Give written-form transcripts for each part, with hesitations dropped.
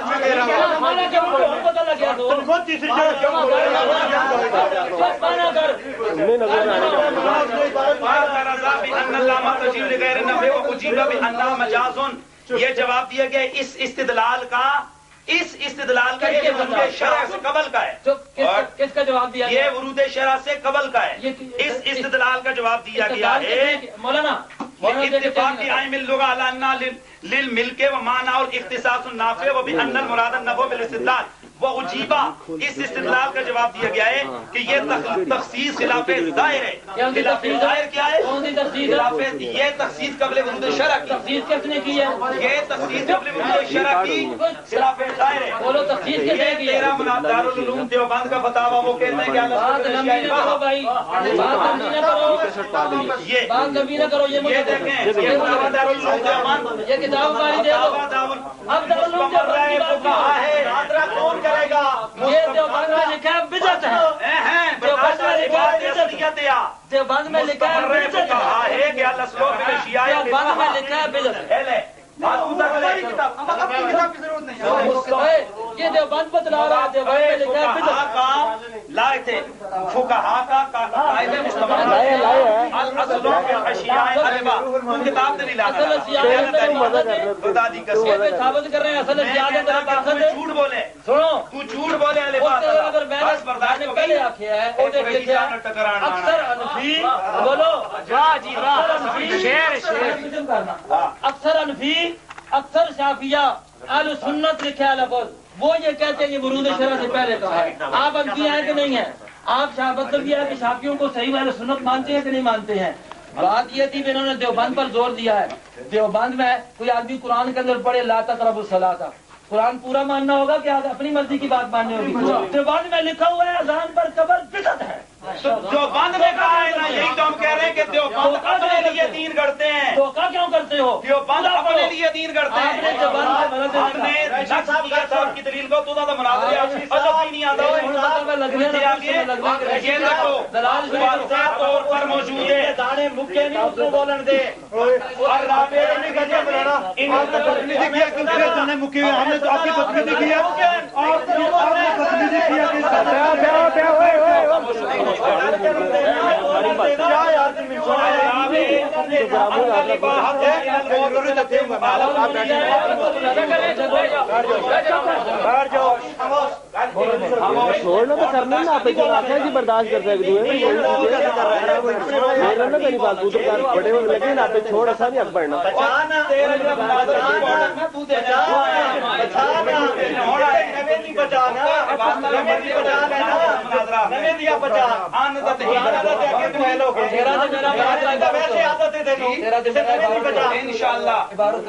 آج میں کہہ رہا ہوں پتہ لگ گیا تو خود تیسری جگہ کیوں بول رہے ہیں؟ یہ جواب دیا گیا اس استدلال کا یہ ورود شرع سے قبل کا ہے. کس کا جواب دیا؟ یہ ورود شرع سے قبل کا ہے. اس استدلال کا جواب دیا گیا ہے مولانا اتفاق ائمہ اللغہ علی ان للملک و معنی اور اختصاص النافع و بان المراد النفع بالاستدلال وہ عجیبہ. اس استدلال کا جواب دیا گیا ہے کہ یہ تخصیص خلاف ظاہر ہے. خلاف ظاہر کیا ہے؟ یہ تخصیص قبل ورود شرع کی. تخصیص کس نے کی ہے؟ یہ تخصیص قبل ورود شرع کی خلاف ظاہر ہے. بولو تخصیص کس نے کی ہے؟ تیرا دارالعلوم دیوبند کا فتاوی وہ کہتے ہیں کہ بات لمبی نہ کرو بھائی، بات لمبی نہ کرو، بات لمبی نہ کرو. یہ مجھے دیکھیں یہ دارالعلوم دیوبند یہ کتاب ہماری دے دو. اب دارالعلوم دیوبند کی بات ہے کون کرے گا؟ یہ دیوبند میں لکھا ہے بدعت ہے. دیوبند میں لکھا ہے بدعت ہے. دیوبند میں لکھا ہے بدعت ہے. دیوبند میں لکھا ہے بدعت ہے. یہ دیوبند بتلا رہا ہے. دیوبند میں لکھا ہے بدعت لائے تھے فقہا کا قاعدہ مستمر کتاب نہیں لانا بتا دی ثابت کر رہے ہیں اصل زیادہ جھوٹ بولے. سنو تو جھوٹ بولے اگر میں نے پہلے آخیا ہے اکثر انفی بولو اکثر انفی اکثر شافیہ اہل سنت لکھا ہے لفظ وہ یہ کہتے ہیں یہ ورود شرع سے پہلے کا ہے. آپ انفی ہیں کہ نہیں ہیں؟ آپ مطلب یہ ہے کہ شافیوں کو صحیح اہل سنت مانتے ہیں کہ نہیں مانتے ہیں؟ بات یہ تھی کہ انہوں نے دیوبند پر زور دیا ہے. دیوبند میں کوئی آدمی قرآن کے اندر پڑھے لا تقربوا الصلاۃ، قرآن پورا ماننا ہوگا کہ اپنی مرضی کی بات ماننی ہوگی؟ دیوبند میں لکھا ہوا ہے اذان پر قبل بدعت ہے. دیوبند میں کہا ہے نا، یہی تو ہم کہہ رہے ہیں کہ دیوبند اپنے لیے دین گڑھتے ہیں. دھوکہ کیوں کرتے ہو؟ دیوبند اپنے لیے دین گڑھتے ہیں. ہم نے صاحب کی دلیل کو تو نہ مناظرے نہیں آتا یہ رکھو طور پر موجود ہے. دانے مکے نہیں اس کو بولن دے اور رابطے نہیں کرتے بنانا تقلید کیا کیونکہ دانے مکے ہوئے. ہم نے تو آپ کی تقلید کیا آپ نے تقلید کیا چھوڑنا تو کرنا نا آپ جی برداشت کر سکتے بڑے ہوئے لیکن آپ چھوڑ ایسا نہیں حق پڑنا انشاءاللہ عبارت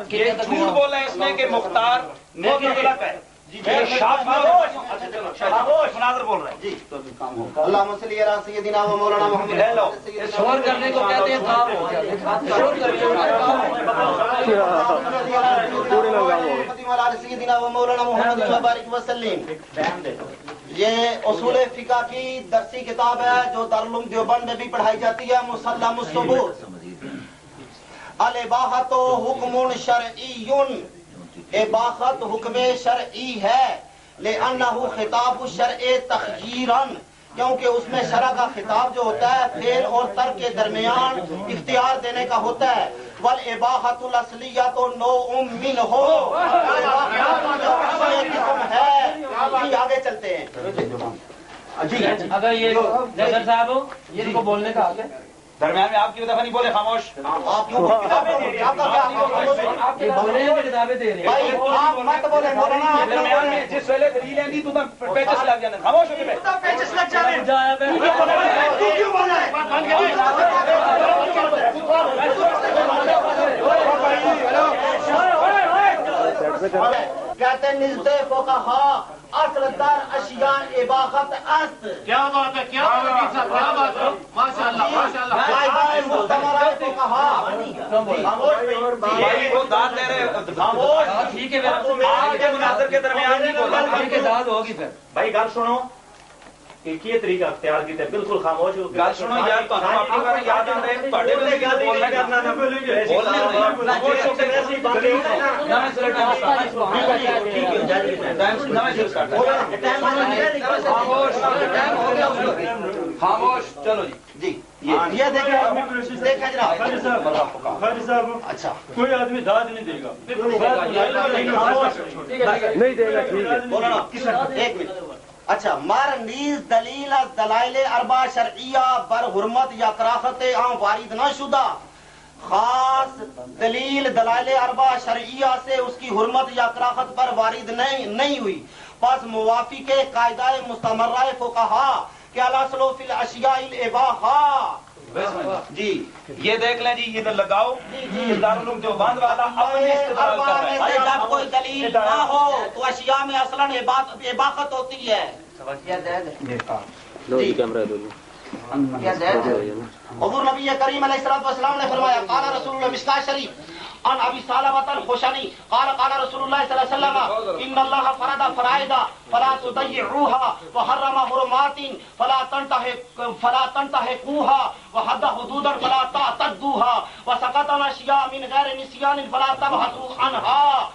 یہ جھوٹ بولا ہے اس نے کہ مختار مطلق ہے. مناظر بول رہے ہیں جی. اللہم صلی علی سیدنا و مولانا محمد. شور کرنے کو کہتے ہیں کام ہو گیا. شور کرنے کو سیدنا و مولانا محمد وبارک وسلم. یہ اصول فقہ کی درسی کتاب ہے جو دارالعلوم دیوبند میں بھی پڑھائی جاتی ہے. مسلم الثبوت. الاباحۃ حکم شرعی، اباحت حکم شرعی ہے. لأنہ خطاب الشرع تخییراً، کیونکہ اس میں شرع کا خطاب جو ہوتا ہے فعل اور ترک کے درمیان اختیار دینے کا ہوتا ہے. والاباحۃ الاصلیۃ نوع منہ، ہے. آگے چلتے ہیں. اگر یہ جزر صاحب ہو ان کو بولنے کا حق ہے. درمیان میں آپ کی دفعہ نہیں بولے، خاموش. آپ کتابیں دے رہے ہیں، آپ کا کیا کتابیں دے رہے ہیں. آپ مت بولیں مولانا. درمیان میں جس ویلے دلیل ہے تو پیچس لگ جانے. خاموش ہو کے پیچس لگ جانے. کہتے ہیں نزد فقہا اصل در اشیاء اباحت است. کیا بات ہے، کیا بات ہے، ماشاء اللہ ماشاء اللہ. ٹھیک ہے مناظر کے درمیان نہیں بولا. کے ساتھ ہوگی پھر بھائی گل سنو. ایک یہ طریقہ اختیار کیتا ہے بالکل خاموش ہو گل سنو یار تانوں اپنی بارے یاد آندا ہے تواڈے تے گل بولنا کرنا نہ بولنا خاموش ہو کے ویسے ہی باتیں نہ سر خاموش چلو جی یہ دیکھیں جناب خاجی صاحب اچھا کوئی آدمی داد نہیں دے گا نہیں دے گا ٹھیک ہے بولو نا ایک منٹ اچھا مر نیز دلیل از دلائل اربع شرعیہ بر حرمت یا کراہت عام وارد نہ شدہ خاص دلیل دلائل اربع شرعیہ سے اس کی حرمت یا کراہت پر وارد نہیں ہوئی پس موافق قاعدہ مستمرہ فقہا کہ الاصل فی الاشیاء الاباحہ جی یہ دیکھ لیں جی ادھر لگاؤ دارالعلوم دیوبند والا اپنی استدلال اربع کر میں رہا سے ہے جب کوئی دلیل نہ ہو تو اشیاء میں اصلاً اباحت ہوتی ہے دو کیمرہ دو حضور نبی کریم علیہ الصلوۃ والسلام نے فرمایا قال رسول اللہ مشکاۃ شریف عن ابی ثعلبۃ الخشنی قال قال رسول اللہ صلی اللہ علیہ وسلم ان اللہ فرض فرائض فلا تضيعوها وحرم حرمات فلا تنتهكوها وحد حدودا فلا تعتدوها وسقط اشیاء من غیر نسیان فلا تبحثوا عنها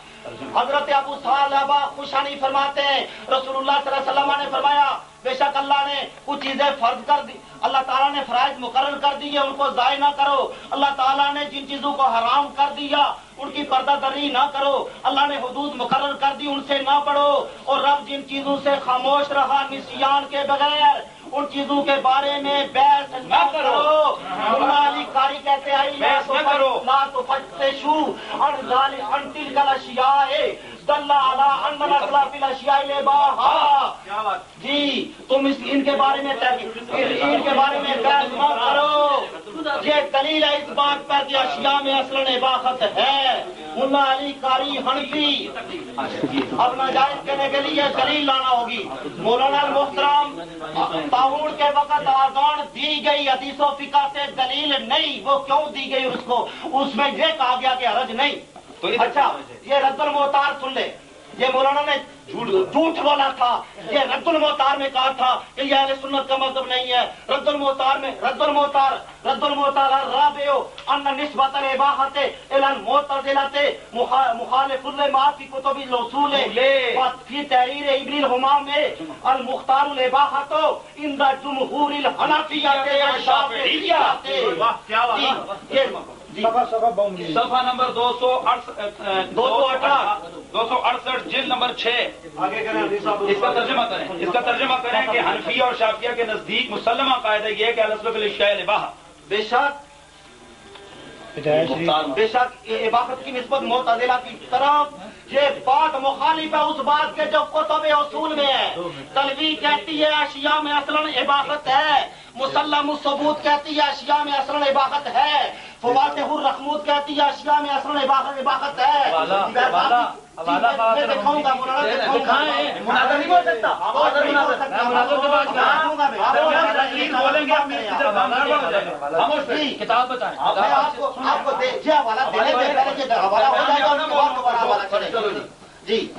حضرت ابو ثعلبہ خشنی فرماتے ہیں رسول اللہ صلی اللہ علیہ وسلم نے فرمایا بے شک اللہ نے کچھ چیزیں فرض کر دی اللہ تعالیٰ نے فرائض مقرر کر دی ہے ان کو ضائع نہ کرو اللہ تعالیٰ نے جن چیزوں کو حرام کر دیا ان کی پردہ دری نہ کرو اللہ نے حدود مقرر کر دی ان سے نہ پڑھو اور رب جن چیزوں سے خاموش رہا نسیان کے بغیر ان چیزوں کے بارے میں بحث نہ کرو مولا علی قاری کہتے ہیں بحث نہ کرو لا تفتشوا عن ذلك عن تلك الاشیاء دل علی ان الاصل فی الاشیاء الاباحہ جی تم ان کے بارے میں بحث نہ کرو یہ دلیل ہے اس بات پر کہ اشیاء میں اصلاً اباحت ہے مولا علی قاری حنفی اب ناجائز کہنے کے لیے دلیل لانا ہوگی مولانا المحترم طاعون کے وقت آزان دی گئی حدیث و فقہ سے دلیل نہیں وہ کیوں دی گئی اس میں یہ کہا گیا کہ حرج نہیں اچھا یہ رد المحتار سن لے یہ مولانا نے جھوٹ بولا تھا یہ رد المحتار میں کہا تھا کہ یہ اہل سنت کا مذہب نہیں ہے رد المحتار الرابع ان نسبت الاباحۃ الی المعتزلۃ مخالف لما فی کتب الاصول فی تحریر ابن الحمام میں المختار الاباحۃ عند جمہور الحنفیہ والشافعیہ صفحہ نمبر 268 جلد نمبر 6 اس کا ترجمہ کریں کہ حنفی اور شافعیہ کے نزدیک مسلمہ قاعدہ یہ ہے کہ الاصل فی الاشیاء الاباحہ بے شک اباحت کی نسبت معتزلہ کی طرف یہ بات مخالف ہے اس بات کے جو کتب اصول میں ہے تلوی کہتی ہے اشیاء میں اصلاً اباحت ہے مسلم الثبوت کہتی ہے اشیاء میں اصلاً اباحت ہے فواتح الرحمود کہتی ہے اشیاء میں اصلاً اباحت ہے میں دکھاؤں گا مناظر نہیں بول سکتا کتاب بتائیں آپ کو یہ حوالہ دینے سے پہلے یہ حوالہ ہو جائے گا اس کے بعد دوبارہ حوالہ چلے جی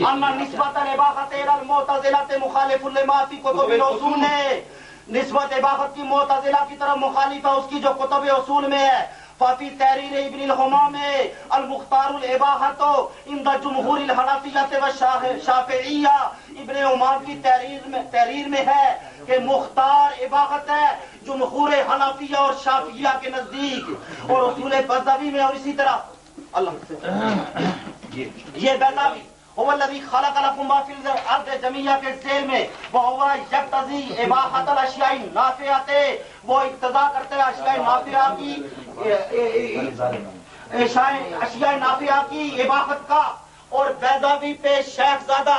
اما نسبت الاباحۃ الی المعتزلۃ مخالف لما فی کتب الاصول ہے نسبت اباحت کی معتزلہ کی طرف مخالف ہے اس کی جو کتب اصول میں ہے ففی تحریر ابن الحمام میں المختار الاباحۃ عند جمہور الحنفیہ والشافعیہ ابن حمام کی تحریر میں ہے کہ مختار اباحت ہے جمہور حنفیہ اور شافعیہ کے نزدیک اور اصول بزدوی میں اور اسی طرح اللہ یہ بیضاوی هو الذي خلق لكم ما في الارض جميعا کے ذیل میں وهو يقتضي اباحة الاشیاء النافعة وہ اقتضا کرتے ہیں اشیاء نافعہ کی اشیاء نافعہ کی اباحت کا اور بیضاوی پہ شیخ زادہ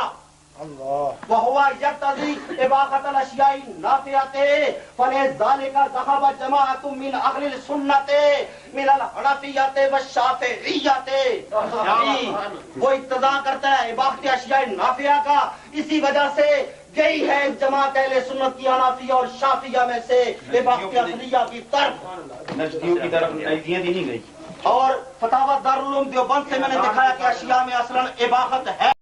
وهو يقتضي اباحة الاشیاء النافعة فلذلك ذهب جماعة من اهل السنة من الحنفیة والشافعیة وہ اقتضا کرتا ہے اباحت اشیاء نافعہ کا اسی وجہ سے گئی ہے جماعت اہل سنت کی حنفیہ اور شافعیہ میں سے اباحت اصلیہ کی طرف نجدیوں کی طرف نجدیاں دی نہیں گئی اور فتاوی دارالعلوم دیوبند سے میں نے دکھایا کہ اشیاء میں اصلاً اباحت ہے